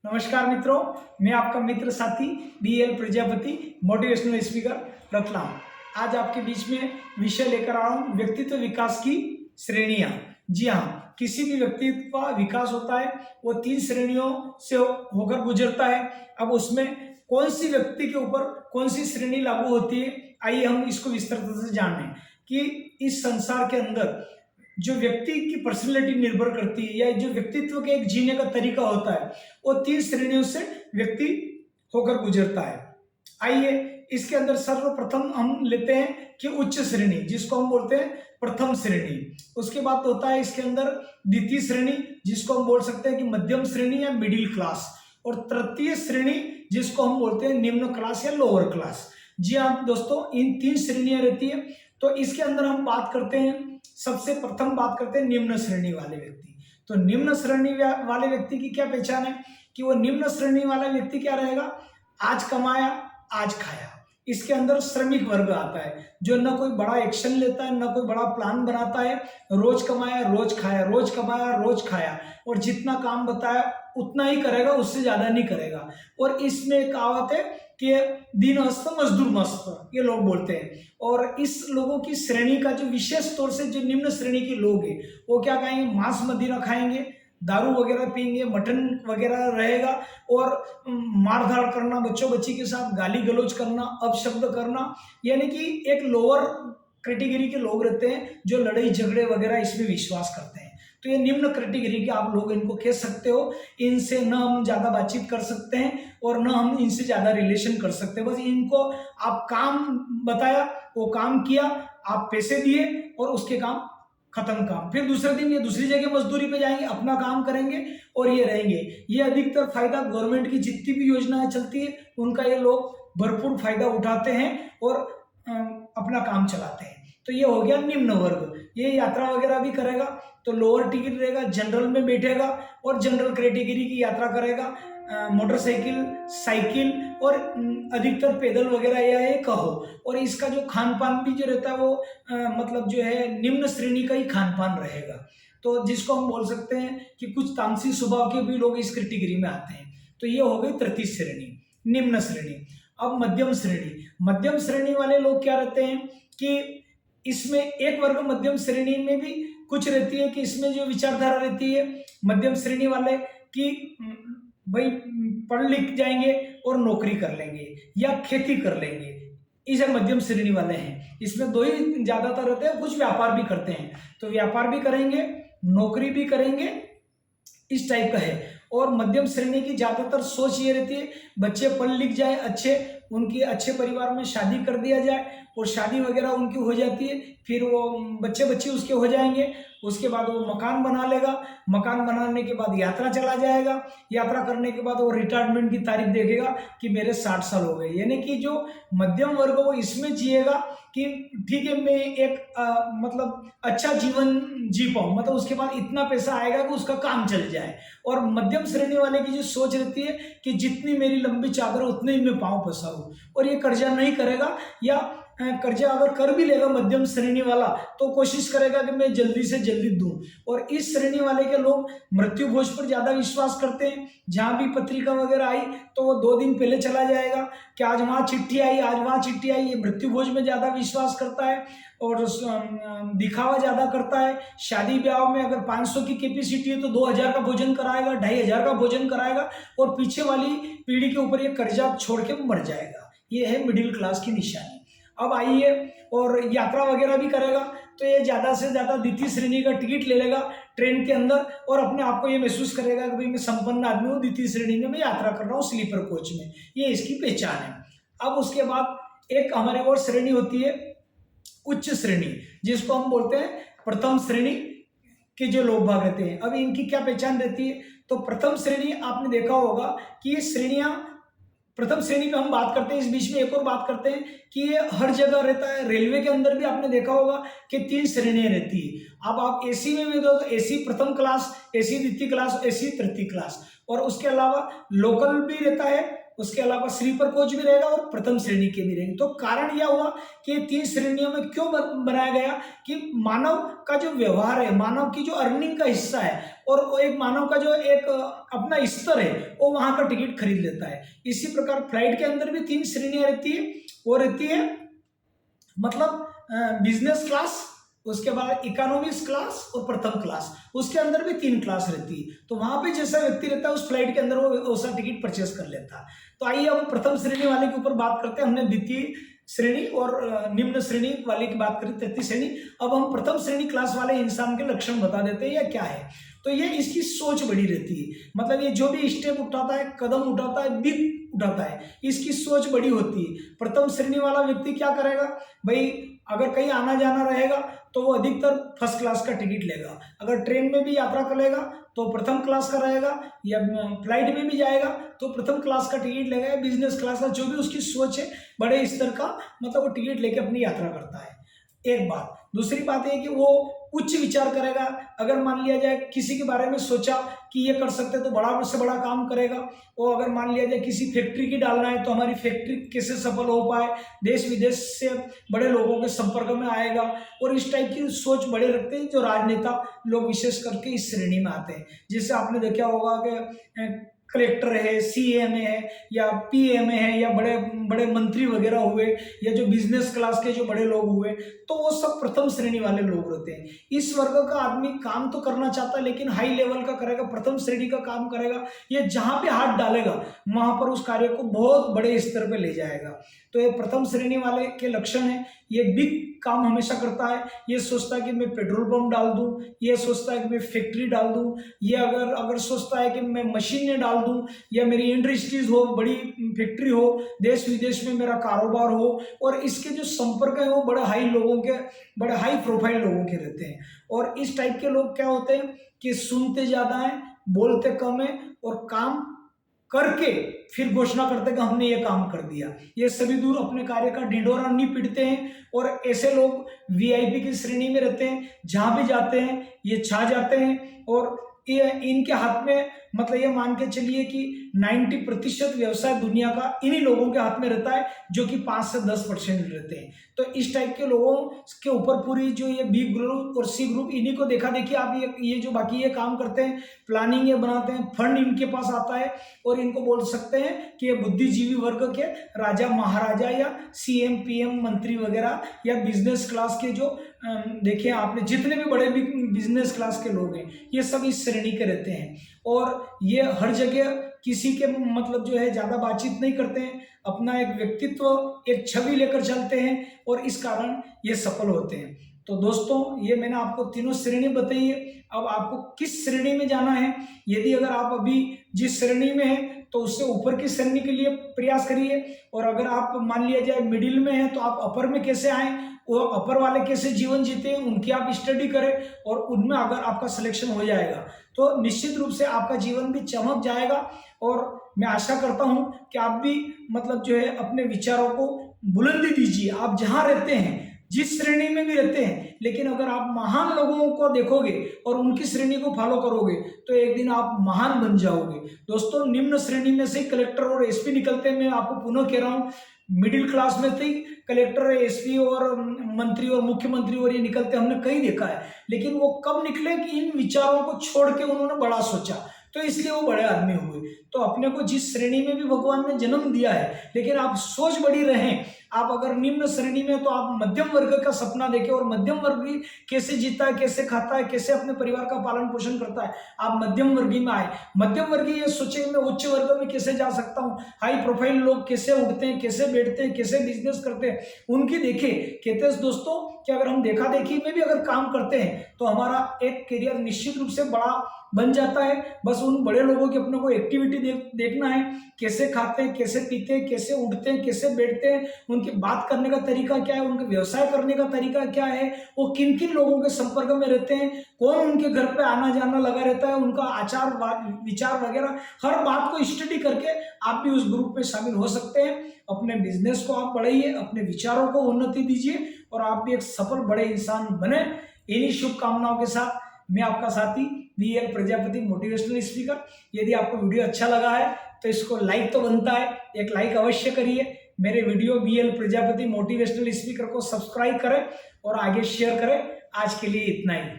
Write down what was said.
नमस्कार मित्रों, मैं आपका मित्र साथी BL Prajapati, motivational speaker Ratlam. आज आपके बीच में विषय लेकर आ रहा हूँ व्यक्तित्व विकास की श्रेणियाँ। जी हाँ, किसी भी व्यक्तित्व का विकास होता है वो 3 श्रेणियों से होकर गुजरता है। अब उसमें कौन सी व्यक्ति के ऊपर कौन सी श्रेणी लागू होती है, आइए हम इसको विस्तार से जानें कि इस संसार के अंदर जो व्यक्ति की पर्सनैलिटी निर्भर करती है या जो व्यक्तित्व के एक जीने का तरीका होता है वो 3 श्रेणियों से व्यक्ति होकर गुजरता है। आइए इसके अंदर सर्वप्रथम हम लेते हैं कि उच्च श्रेणी, जिसको हम बोलते हैं प्रथम श्रेणी। उसके बाद होता है इसके अंदर द्वितीय श्रेणी, जिसको हम बोल सकते हैं कि मध्यम श्रेणी या मिडिल क्लास, और तृतीय श्रेणी जिसको हम बोलते हैं निम्न क्लास या लोअर क्लास। जी हाँ दोस्तों, इन 3 श्रेणियां रहती है। तो इसके अंदर हम बात करते हैं, सबसे प्रथम बात करते हैं निम्न श्रेणी वाले व्यक्ति। तो निम्न श्रेणी वाले व्यक्ति की क्या पहचान है कि वो निम्न श्रेणी वाला व्यक्ति क्या रहेगा, आज कमाया आज खाया। इसके अंदर श्रमिक वर्ग आता है जो न कोई बड़ा एक्शन लेता है, न कोई बड़ा प्लान बनाता है। रोज कमाया रोज खाया, रोज कमाया रोज खाया, और जितना काम बताया उतना ही करेगा, उससे ज्यादा नहीं करेगा। और इसमें एक कहावत है कि दिन अस्त मजदूर मस्त, ये लोग बोलते हैं। और इस लोगों की श्रेणी का जो विशेष तौर से जो निम्न श्रेणी के लोग हैं वो क्या खाएंगे, मांस मदिरा खाएंगे, दारू वगैरह पीएंगे, मटन वगैरह रहेगा, और मारधाड़ करना, बच्चों बच्ची के साथ गाली गलौज करना, अपशब्द करना, यानी कि एक लोअर कैटेगरी के लोग रहते हैं जो लड़ाई झगड़े वगैरह इसमें विश्वास करते हैं। तो ये निम्न कैटेगरी के आप लोग इनको कह सकते हो। इनसे न हम ज़्यादा बातचीत कर सकते हैं और न हम इनसे ज़्यादा रिलेशन कर सकते हैं। बस इनको आप काम बताया, वो काम किया, आप पैसे दिए और उसके काम खत्म काम। फिर दूसरे दिन ये दूसरी जगह मजदूरी पे जाएंगे, अपना काम करेंगे और ये रहेंगे। ये अधिकतर फायदा गवर्नमेंट की जितनी भी योजनाएं चलती है उनका ये लोग भरपूर फायदा उठाते हैं और अपना काम चलाते हैं। तो ये हो गया निम्न वर्ग। ये यात्रा वगैरह भी करेगा तो लोअर टिकट रहेगा, जनरल में बैठेगा और जनरल कैटेगरी की यात्रा करेगा, मोटरसाइकिल, साइकिल और अधिकतर पैदल वगैरह या ये कहो। और इसका जो खान पान भी जो रहता है वो मतलब जो है निम्न श्रेणी का ही खान पान रहेगा। तो जिसको हम बोल सकते हैं कि कुछ तामसी स्वभाव के भी लोग इस कैटेगरी में आते हैं। तो ये हो गई तृतीय श्रेणी, निम्न श्रेणी। अब मध्यम श्रेणी। मध्यम श्रेणी वाले लोग क्या रहते हैं कि इसमें एक वर्ग मध्यम श्रेणी में भी कुछ रहती है कि इसमें जो विचारधारा रहती है मध्यम श्रेणी वाले की, भाई पढ़ लिख जाएंगे और नौकरी कर लेंगे या खेती कर लेंगे, इसे मध्यम श्रेणी वाले हैं। इसमें दो ही ज्यादातर रहते हैं, कुछ व्यापार भी करते हैं, तो व्यापार भी करेंगे, नौकरी भी करेंगे, इस टाइप का है। और मध्यम श्रेणी की ज्यादातर सोच ये रहती है बच्चे पढ़ लिख जाए अच्छे, उनकी अच्छे परिवार में शादी कर दिया जाए और शादी वगैरह उनकी हो जाती है, फिर वो बच्चे बच्चे उसके हो जाएंगे, उसके बाद वो मकान बना लेगा, मकान बनाने के बाद यात्रा चला जाएगा, यात्रा करने के बाद वो रिटायरमेंट की तारीख देखेगा कि मेरे 60 साल हो गए। यानी कि जो मध्यम वर्ग वो इसमें जिएगा कि ठीक है मैं एक मतलब अच्छा जीवन जी पाऊँ, मतलब उसके बाद इतना पैसा आएगा कि उसका काम चल जाए। और मध्यम श्रेणी वाले की जो सोच रहती है कि जितनी मेरी लंबी चादर उतने ही मैं पाँव पसारूं, और ये कर्जा नहीं करेगा, या कर्जा अगर कर भी लेगा मध्यम श्रेणी वाला तो कोशिश करेगा कि मैं जल्दी से जल्दी दूं। और इस श्रेणी वाले के लोग मृत्यु भोज पर ज्यादा विश्वास करते हैं। जहां भी पत्रिका वगैरह आई तो वो 2 दिन पहले चला जाएगा कि आज वहां चिट्ठी आई, आज वहां चिट्ठी आई। ये मृत्यु भोज में ज्यादा विश्वास करता है और दिखावा ज्यादा करता है। शादी ब्याह में अगर 500 की कैपेसिटी है तो 2000 का भोजन कराएगा, 2500 का भोजन कराएगा, और पीछे वाली पीढ़ी के ऊपर ये कर्जा छोड़ के मर जाएगा। ये है मिडिल क्लास की निशानी। अब आइए, और यात्रा वगैरह भी करेगा तो ये ज़्यादा से ज़्यादा द्वितीय श्रेणी का टिकट ले लेगा ट्रेन के अंदर, और अपने आप को ये महसूस करेगा कि भाई मैं संपन्न आदमी हूँ, द्वितीय श्रेणी में मैं यात्रा कर रहा हूँ स्लीपर कोच में। ये इसकी पहचान है। अब उसके बाद एक हमारे और श्रेणी होती है उच्च श्रेणी, जिसको हम बोलते हैं प्रथम श्रेणी के जो लोग भाग रहते हैं। अब इनकी क्या पहचान रहती है, तो प्रथम श्रेणी आपने देखा होगा कि ये श्रेणियां, प्रथम श्रेणी पे हम बात करते हैं, इस बीच में एक और बात करते हैं कि ये हर जगह रहता है। रेलवे के अंदर भी आपने देखा होगा कि 3 श्रेणियां रहती है। अब आप एसी में भी दो तो एसी प्रथम क्लास, एसी द्वितीय क्लास, एसी तृतीय क्लास, और उसके अलावा लोकल भी रहता है, उसके अलावा स्लीपर कोच भी रहेगा और प्रथम श्रेणी के भी रहेंगे। तो कारण यह हुआ कि 3 श्रेणियों में क्यों बनाया गया कि मानव का जो व्यवहार है, मानव की जो अर्निंग का हिस्सा है और वो एक मानव का जो एक अपना स्तर है वो वहां का टिकट खरीद लेता है। इसी प्रकार फ्लाइट के अंदर भी 3 श्रेणियां रहती है। वो रहती है मतलब बिजनेस क्लास, उसके बाद इकोनॉमिक्स क्लास और प्रथम क्लास। उसके अंदर भी 3 क्लास रहती है। तो वहां पे जैसा व्यक्ति रहता है उस फ्लाइट के अंदर वो वैसा टिकट परचेस कर लेता है। तो आइए हम प्रथम श्रेणी वाले के ऊपर बात करते हैं। हमने द्वितीय श्रेणी और निम्न श्रेणी वाले की बात करी, तृतीय श्रेणी। अब हम प्रथम श्रेणी क्लास वाले इंसान के लक्षण बता देते हैं या क्या है। तो ये इसकी सोच बड़ी रहती है, मतलब ये जो भी स्टेप उठाता है, कदम उठाता है, बिग उठाता है, इसकी सोच बड़ी होती है। प्रथम श्रेणी वाला व्यक्ति क्या करेगा भाई, अगर कहीं आना जाना रहेगा तो वो अधिकतर फर्स्ट क्लास का टिकट लेगा। अगर ट्रेन में भी यात्रा करेगा तो प्रथम क्लास का रहेगा, या फ्लाइट में भी जाएगा तो प्रथम क्लास का टिकट लेगा, या बिजनेस क्लास का, जो भी उसकी सोच है बड़े स्तर का, मतलब वो टिकट लेके अपनी यात्रा करता है। एक बात। दूसरी बात है कि वो उच्च विचार करेगा। अगर मान लिया जाए किसी के बारे में सोचा कि ये कर सकते तो बड़ा से बड़ा काम करेगा। और अगर मान लिया जाए किसी फैक्ट्री की डालना है तो हमारी फैक्ट्री कैसे सफल हो पाए, देश विदेश से बड़े लोगों के संपर्क में आएगा। और इस टाइप की सोच बड़े रखते हैं जो राजनेता लोग विशेष करके इस श्रेणी में आते हैं। जैसे आपने देखा होगा कि कलेक्टर है, सीएम है, या पीएम है, या बड़े बड़े मंत्री वगैरह हुए, या जो बिजनेस क्लास के जो बड़े लोग हुए, तो वो सब प्रथम श्रेणी वाले लोग रहते हैं। इस वर्ग का आदमी काम तो करना चाहता है लेकिन हाई लेवल का करेगा, प्रथम श्रेणी का काम करेगा। ये जहां पे हाथ डालेगा वहां पर उस कार्य को बहुत बड़े स्तर पे ले जाएगा। तो ये प्रथम श्रेणी वाले के लक्षण है। ये बिग काम हमेशा करता है। ये सोचता है कि मैं पेट्रोल पंप डाल दूं, ये सोचता है कि मैं फैक्ट्री डाल दूं, ये अगर सोचता है कि मैं मशीनें डाल दूं, या मेरी इंडस्ट्रीज हो, बड़ी फैक्ट्री हो, देश विदेश में मेरा कारोबार हो। और इसके जो संपर्क है वो बड़े हाई लोगों के, बड़े हाई प्रोफाइल लोगों के रहते हैं। और इस टाइप के लोग क्या होते हैं कि सुनते ज्यादा हैं, बोलते कम है, और काम करके फिर घोषणा करते कि हमने ये काम कर दिया। ये सभी दूर अपने कार्य का ढिंढोरा नहीं पीटते हैं। और ऐसे लोग वीआईपी की श्रेणी में रहते हैं, जहां भी जाते हैं ये छा जाते हैं। और ये इनके हाथ में, मतलब ये मान के चलिए कि 90% व्यवसाय दुनिया का इन्हीं लोगों के हाथ में रहता है, जो कि 5 से 10% रहते हैं। तो इस टाइप के लोगों के ऊपर पूरी जो ये बी ग्रुप और सी ग्रुप, इन्हीं को देखा देखिए आप ये जो बाकी ये काम करते हैं, प्लानिंग ये बनाते हैं, फंड इनके पास आता है। और इनको बोल सकते हैं कि ये बुद्धिजीवी वर्ग के राजा महाराजा, या सीएम पीएम मंत्री वगैरह, या बिजनेस क्लास के जो देखिए आपने जितने भी बड़े बिजनेस क्लास के लोग हैं ये सब इस श्रेणी के रहते हैं। और ये हर जगह किसी के मतलब जो है ज्यादा बातचीत नहीं करते हैं, अपना एक व्यक्तित्व, एक छवि लेकर चलते हैं, और इस कारण ये सफल होते हैं। तो दोस्तों ये मैंने आपको तीनों श्रेणी बताई है। अब आपको किस श्रेणी में जाना है, यदि अगर आप अभी जिस श्रेणी में हैं तो उससे ऊपर की श्रेणी के लिए प्रयास करिए। और अगर आप मान लिया जाए मिडिल में हैं तो आप अपर में कैसे आए, और अपर वाले कैसे जीवन जीते हैं उनकी आप स्टडी करें। और उनमें अगर आपका सिलेक्शन हो जाएगा तो निश्चित रूप से आपका जीवन भी चमक जाएगा। और मैं आशा करता हूं कि आप भी मतलब जो है अपने विचारों को बुलंदी दीजिए। आप जहां रहते हैं, जिस श्रेणी में भी रहते हैं, लेकिन अगर आप महान लोगों को देखोगे और उनकी श्रेणी को फॉलो करोगे तो एक दिन आप महान बन जाओगे। दोस्तों निम्न श्रेणी में से कलेक्टर और एसपी निकलते हैं। मैं आपको पुनः कह रहा हूँ, मिडिल क्लास में थे कलेक्टर, एसपी और मंत्री और मुख्यमंत्री और ये निकलते हमने कई देखा है। लेकिन वो कब निकले कि इन विचारों को छोड़ के उन्होंने बड़ा सोचा, तो इसलिए वो बड़े आदमी हुए। तो अपने को जिस श्रेणी में भी भगवान ने जन्म दिया है, लेकिन आप सोच बड़ी रहें। आप अगर निम्न श्रेणी में तो आप मध्यम वर्ग का सपना देखें, और मध्यम वर्गी कैसे जीता है, कैसे खाता है, कैसे अपने परिवार का पालन पोषण करता है, आप मध्यम वर्गी में आए। मध्यम वर्गी ये सोचे मैं उच्च वर्ग में कैसे जा सकता हूँ, हाई प्रोफाइल लोग कैसे उठते हैं, कैसे बैठते हैं, कैसे बिजनेस करते हैं, उनकी देखे। कहते हैं दोस्तों कि अगर हम देखा देखी में भी अगर काम करते हैं तो हमारा एक करियर निश्चित रूप से बड़ा बन जाता है। बस उन बड़े लोगों की अपने को एक्टिविटी देखना है, कैसे खाते हैं, कैसे पीते हैं, कैसे उठते हैं, कैसे बैठते हैं, उनकी बात करने का तरीका क्या है, उनके व्यवसाय करने का तरीका क्या है, वो किन किन लोगों के संपर्क में रहते हैं, कौन उनके घर पे आना जाना लगा रहता है, उनका आचार विचार वगैरह, हर बात को स्टडी करके आप भी उस ग्रुप में शामिल हो सकते हैं। अपने बिजनेस को आप बढ़ाइए, अपने विचारों को उन्नति दीजिए, और आप भी एक सफल बड़े इंसान बने। इन्हीं शुभकामनाओं के साथ मैं आपका साथी BL प्रजापति मोटिवेशनल स्पीकर। यदि आपको वीडियो अच्छा लगा है तो इसको लाइक तो बनता है, एक लाइक अवश्य करिए। मेरे video BL Prajapati motivational speaker को सब्सक्राइब करें और आगे शेयर करें। आज के लिए इतना ही।